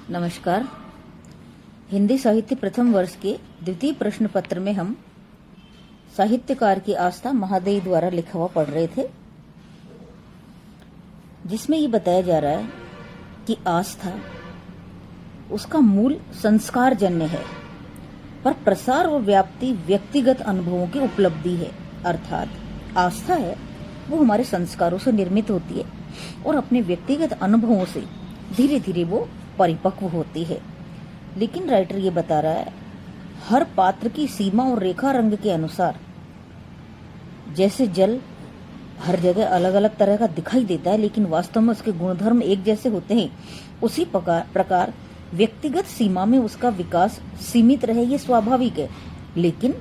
नमस्कार। हिंदी साहित्य प्रथम वर्ष के द्वितीय प्रश्न पत्र में हम साहित्यकार की आस्था महादेवी द्वारा लिखा हुआ पढ़ रहे थे, जिसमें ये बताया जा रहा है कि आस्था उसका मूल संस्कार जन्य है, पर प्रसार और व्याप्ति व्यक्तिगत अनुभवों की उपलब्धि है। अर्थात आस्था है वो हमारे संस्कारों से निर्मित होती है और अपने व्यक्तिगत अनुभवों से धीरे धीरे वो परिपक्व होती है। लेकिन राइटर ये बता रहा है, हर पात्र की सीमा और रेखा रंग के अनुसार जैसे जल हर जगह अलग अलग तरह का दिखाई देता है, लेकिन वास्तव में उसके गुणधर्म एक जैसे होते हैं, उसी प्रकार व्यक्तिगत सीमा में उसका विकास सीमित रहे ये स्वाभाविक है। लेकिन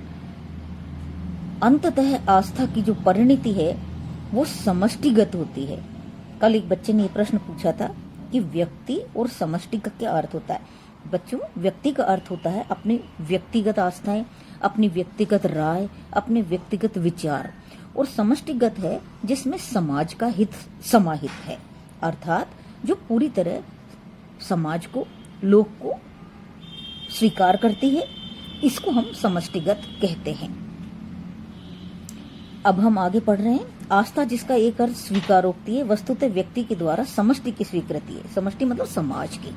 अंततः आस्था की जो परिणति है वो समष्टिगत होती है। कल एक बच्चे ने ये प्रश्न पूछा था कि व्यक्ति और समष्टि का क्या अर्थ होता है। बच्चों, व्यक्ति का अर्थ होता है अपनी व्यक्तिगत आस्थाएं, अपनी व्यक्तिगत राय, अपने व्यक्तिगत विचार, और समष्टिगत है जिसमें समाज का हित समाहित है, अर्थात जो पूरी तरह समाज को, लोक को स्वीकार करती है, इसको हम समष्टिगत कहते हैं। अब हम आगे पढ़ रहे हैं। आस्था जिसका एक अर्थ स्वीकारोक्ति है, वस्तुतः व्यक्ति के द्वारा समष्टि की स्वीकृति है। समष्टि मतलब समाज की,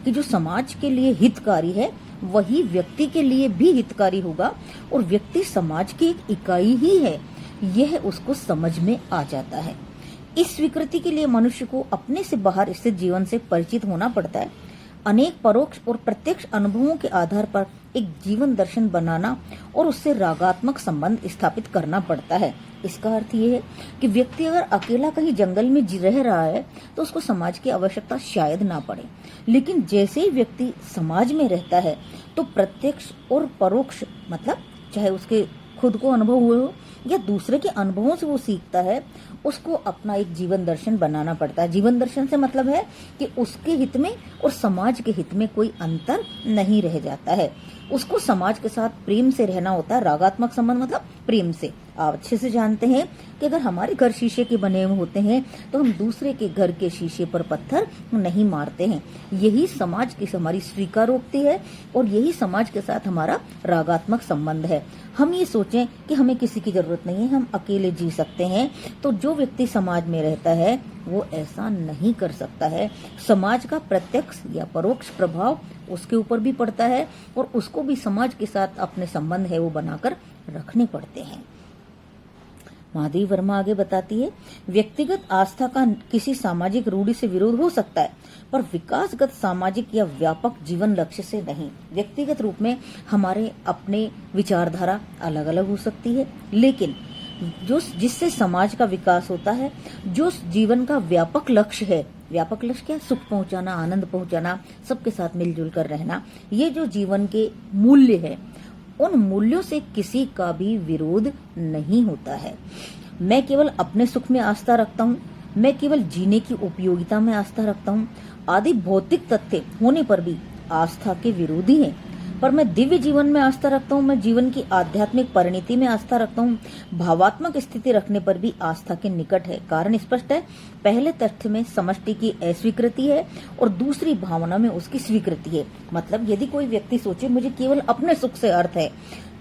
कि जो समाज के लिए हितकारी है वही व्यक्ति के लिए भी हितकारी होगा, और व्यक्ति समाज की एक इकाई ही है, यह उसको समझ में आ जाता है। इस स्वीकृति के लिए मनुष्य को अपने से बाहर स्थित जीवन से परिचित होना पड़ता है। अनेक परोक्ष और प्रत्यक्ष अनुभवों के आधार पर एक जीवन दर्शन बनाना और उससे रागात्मक संबंध स्थापित करना पड़ता है। इसका अर्थ ये है कि व्यक्ति अगर अकेला कहीं जंगल में रह रहा है तो उसको समाज की आवश्यकता शायद ना पड़े, लेकिन जैसे ही व्यक्ति समाज में रहता है तो प्रत्यक्ष और परोक्ष मतलब चाहे उसके खुद को अनुभव हुए हो या दूसरे के अनुभवों से वो सीखता है, उसको अपना एक जीवन दर्शन बनाना पड़ता है। जीवन दर्शन से मतलब है कि उसके हित में और समाज के हित में कोई अंतर नहीं रह जाता है। उसको समाज के साथ प्रेम से रहना होता है। रागात्मक संबंध मतलब प्रेम से। आप अच्छे से जानते हैं कि अगर हमारे घर शीशे के बने हुए होते हैं तो हम दूसरे के घर के शीशे पर पत्थर नहीं मारते हैं। यही समाज की हमारी स्वीकारोक्ति है और यही समाज के साथ हमारा रागात्मक संबंध है। हम ये सोचें कि हमें किसी की जरूरत नहीं है, हम अकेले जी सकते हैं, तो जो व्यक्ति समाज में रहता है वो ऐसा नहीं कर सकता है। समाज का प्रत्यक्ष या परोक्ष प्रभाव उसके ऊपर भी पड़ता है और उसको भी समाज के साथ अपने संबंध है वो बनाकर रखने पड़ते हैं। महादेवी वर्मा आगे बताती है, व्यक्तिगत आस्था का किसी सामाजिक रूढ़ि से विरोध हो सकता है, पर विकासगत सामाजिक या व्यापक जीवन लक्ष्य से नहीं। व्यक्तिगत रूप में हमारे अपने विचारधारा अलग अलग हो सकती है, लेकिन जो जिससे समाज का विकास होता है, जो जीवन का व्यापक लक्ष्य है, व्यापक लक्ष्य क्या? सुख पहुंचाना, आनंद पहुंचाना, सबके साथ मिलजुल कर रहना, ये जो जीवन के मूल्य है, उन मूल्यों से किसी का भी विरोध नहीं होता है। मैं केवल अपने सुख में आस्था रखता हूँ, मैं केवल जीने की उपयोगिता में आस्था रखता हूँ, आदि भौतिक तथ्य होने पर भी आस्था के विरोधी हैं। पर मैं दिव्य जीवन में आस्था रखता हूँ, मैं जीवन की आध्यात्मिक परिणति में आस्था रखता हूँ, भावात्मक स्थिति रखने पर भी आस्था के निकट है। कारण स्पष्ट है, पहले तथ्य में समष्टि की अस्वीकृति है और दूसरी भावना में उसकी स्वीकृति है। मतलब यदि कोई व्यक्ति सोचे मुझे केवल अपने सुख से अर्थ है,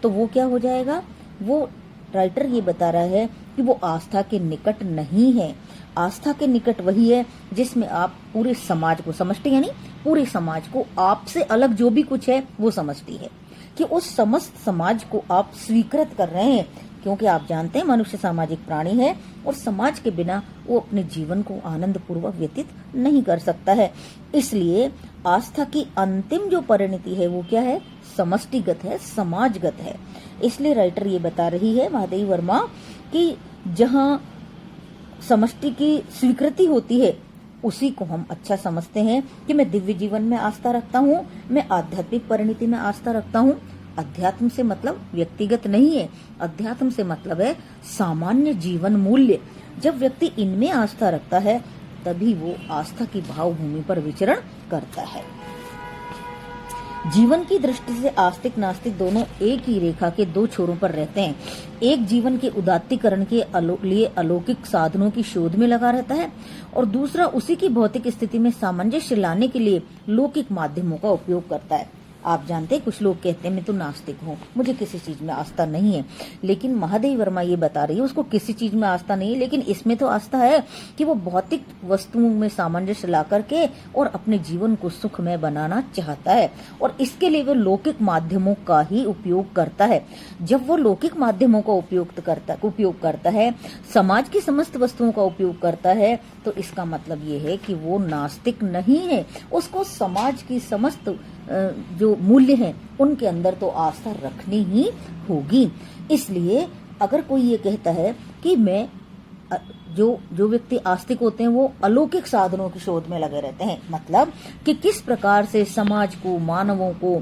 तो वो क्या हो जाएगा? वो राइटर ये बता रहा है कि वो आस्था के निकट नहीं है। आस्था के निकट वही है जिसमें आप पूरे समाज को, समष्टि यानी पूरे समाज को, आपसे अलग जो भी कुछ है वो समझती है, कि उस समस्त समाज को आप स्वीकृत कर रहे हैं, क्योंकि आप जानते हैं मनुष्य सामाजिक प्राणी है और समाज के बिना वो अपने जीवन को आनंद पूर्वक व्यतीत नहीं कर सकता है। इसलिए आस्था की अंतिम जो परिणति है वो क्या है? समष्टिगत है, समाजगत है। इसलिए राइटर ये बता रही है, महादेवी वर्मा, कि जहां समष्टि की स्वीकृति होती है उसी को हम अच्छा समझते हैं कि मैं दिव्य जीवन में आस्था रखता हूँ, मैं आध्यात्मिक परिणति में आस्था रखता हूँ। अध्यात्म से मतलब व्यक्तिगत नहीं है, अध्यात्म से मतलब है सामान्य जीवन मूल्य। जब व्यक्ति इनमें आस्था रखता है तभी वो आस्था की भाव भूमि पर विचरण करता है। जीवन की दृष्टि से आस्तिक नास्तिक दोनों एक ही रेखा के दो छोरों पर रहते हैं। एक जीवन के उदात्तीकरण के लिए अलौकिक साधनों की शोध में लगा रहता है और दूसरा उसी की भौतिक स्थिति में सामंजस्य लाने के लिए लौकिक माध्यमों का उपयोग करता है। आप जानते हैं, कुछ लोग कहते हैं मैं तो नास्तिक हूँ, मुझे किसी चीज में आस्था नहीं है, लेकिन महादेवी वर्मा ये बता रही है उसको किसी चीज में आस्था नहीं है, लेकिन इसमें तो आस्था है कि वो भौतिक वस्तुओं में सामंजस्य ला करके और अपने जीवन को सुखमय बनाना चाहता है और इसके लिए वो लौकिक माध्यमों का ही उपयोग करता है। जब वो लौकिक माध्यमों का उपयोग करता है, समाज की समस्त वस्तुओं का उपयोग करता है, तो इसका मतलब ये है कि वो नास्तिक नहीं है। उसको समाज की समस्त जो मूल्य हैं उनके अंदर तो आस्था रखनी ही होगी। इसलिए अगर कोई ये कहता है कि मैं जो व्यक्ति आस्तिक होते हैं वो अलौकिक साधनों की शोध में लगे रहते हैं, मतलब कि किस प्रकार से समाज को, मानवों को,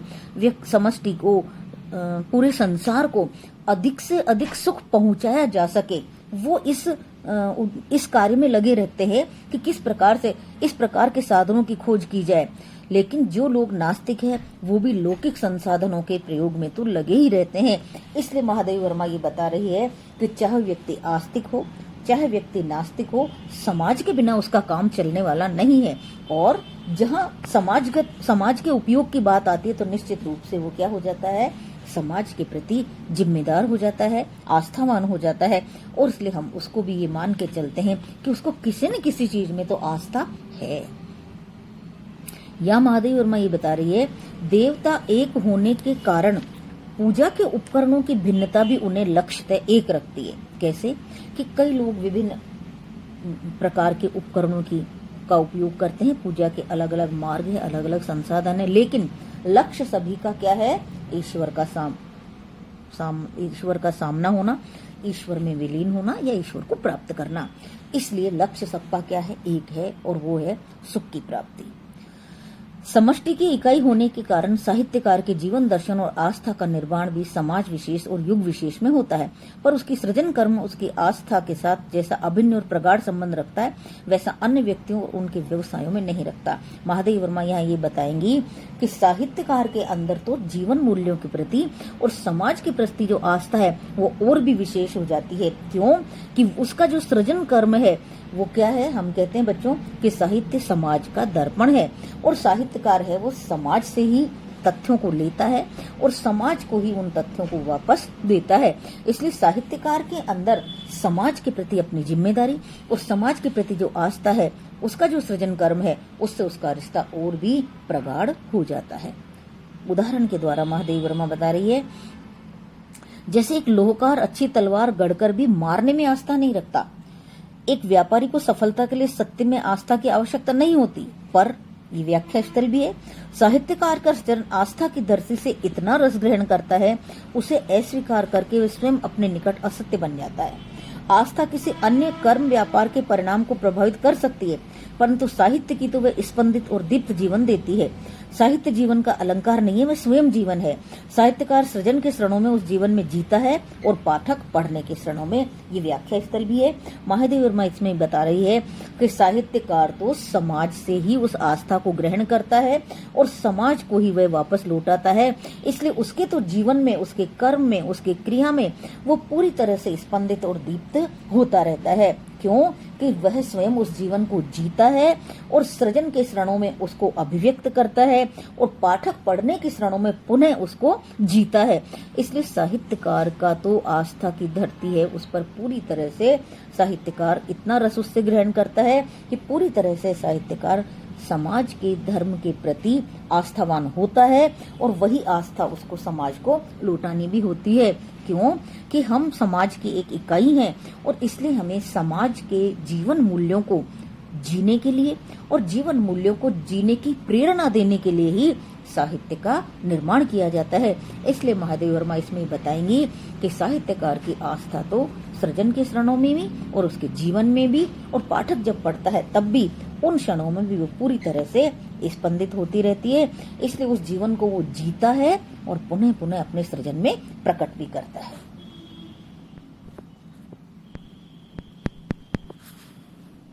समष्टि को, पूरे संसार को अधिक से अधिक सुख पहुंचाया जा सके, वो इस कार्य में लगे रहते हैं कि किस प्रकार से इस प्रकार के साधनों की खोज की जाए। लेकिन जो लोग नास्तिक हैं वो भी लौकिक संसाधनों के प्रयोग में तो लगे ही रहते हैं। इसलिए महादेवी वर्मा ये बता रही है कि चाहे व्यक्ति आस्तिक हो चाहे व्यक्ति नास्तिक हो, समाज के बिना उसका काम चलने वाला नहीं है। और जहाँ समाज के उपयोग की बात आती है तो निश्चित रूप से वो क्या हो जाता है, समाज के प्रति जिम्मेदार हो जाता है, आस्थावान हो जाता है। और इसलिए हम उसको भी ये मान के चलते हैं कि उसको किसी न किसी चीज में तो आस्था है। या महादेवी वर्मा ये बता रही है, देवता एक होने के कारण पूजा के उपकरणों की भिन्नता भी उन्हें लक्ष्यतः एक रखती है। कैसे कि कई लोग विभिन्न प्रकार के उपकरणों का उपयोग करते हैं, पूजा के अलग अलग मार्ग है, अलग अलग संसाधन है, लेकिन लक्ष्य सभी का क्या है, ईश्वर का सामना होना, ईश्वर में विलीन होना या ईश्वर को प्राप्त करना। इसलिए लक्ष्य सबका क्या है, एक है, और वो है सुख की प्राप्ति। समष्टि की इकाई होने के कारण साहित्यकार के जीवन दर्शन और आस्था का निर्माण भी समाज विशेष और युग विशेष में होता है, पर उसकी सृजन कर्म उसकी आस्था के साथ जैसा अभिन्न और प्रगाढ़ संबंध रखता है वैसा अन्य व्यक्तियों और उनके व्यवसायों में नहीं रखता। महादेवी वर्मा यहाँ ये बताएंगी कि साहित्यकार के अंदर तो जीवन मूल्यों के प्रति और समाज के प्रति जो आस्था है वो और भी विशेष हो जाती है। क्यों कि उसका जो सृजन कर्म है वो क्या है, हम कहते हैं बच्चों कि साहित्य समाज का दर्पण है, और साहित्यकार है वो समाज से ही तथ्यों को लेता है और समाज को ही उन तथ्यों को वापस देता है। इसलिए साहित्यकार के अंदर समाज के प्रति अपनी जिम्मेदारी और समाज के प्रति जो आस्था है, उसका जो सृजन कर्म है, उससे उसका रिश्ता और भी प्रगाढ़ हो जाता है। उदाहरण के द्वारा महादेवी वर्मा बता रही है, जैसे एक लोहकार अच्छी तलवार गढ़कर भी मारने में आस्था नहीं रखता, एक व्यापारी को सफलता के लिए सत्य में आस्था की आवश्यकता नहीं होती, पर ये व्याख्या स्थल भी है। साहित्यकार का सृजन आस्था की धरती से इतना रस ग्रहण करता है, उसे अस्वीकार करके वे स्वयं अपने निकट असत्य बन जाता है। आस्था किसी अन्य कर्म व्यापार के परिणाम को प्रभावित कर सकती है, परंतु साहित्य की तो वह स्पंदित और दीप्त जीवन देती है। साहित्य जीवन का अलंकार नहीं है, वह स्वयं जीवन है। साहित्यकार सृजन के क्षणों में उस जीवन में जीता है और पाठक पढ़ने के क्षणों में। ये व्याख्या स्थल भी है। महादेवी वर्मा इसमें बता रही है कि साहित्यकार तो समाज से ही उस आस्था को ग्रहण करता है और समाज को ही वह वापस लौटाता है। इसलिए उसके तो जीवन में, उसके कर्म में, उसके क्रिया में वो पूरी तरह से स्पंदित और दीप्त होता रहता है। क्यों कि वह स्वयं उस जीवन को जीता है और सृजन के क्षणों में उसको अभिव्यक्त करता है और पाठक पढ़ने के क्षणों में पुनः उसको जीता है। इसलिए साहित्यकार का तो आस्था की धरती है, उस पर पूरी तरह से साहित्यकार इतना रस उससे ग्रहण करता है कि पूरी तरह से साहित्यकार समाज के धर्म के प्रति आस्थावान होता है और वही आस्था उसको समाज को लौटानी भी होती है। क्यों कि हम समाज की एक इकाई हैं और इसलिए हमें समाज के जीवन मूल्यों को जीने के लिए और जीवन मूल्यों को जीने की प्रेरणा देने के लिए ही साहित्य का निर्माण किया जाता है। इसलिए महादेवी वर्मा इसमें बताएंगी कि साहित्यकार की आस्था तो सृजन के क्षणों में भी और उसके जीवन में भी, और पाठक जब पढ़ता है तब भी उन क्षणों में भी वो पूरी तरह से स्पंदित होती रहती है। इसलिए उस जीवन को वो जीता है और पुनः पुनः अपने सृजन में प्रकट भी करता है।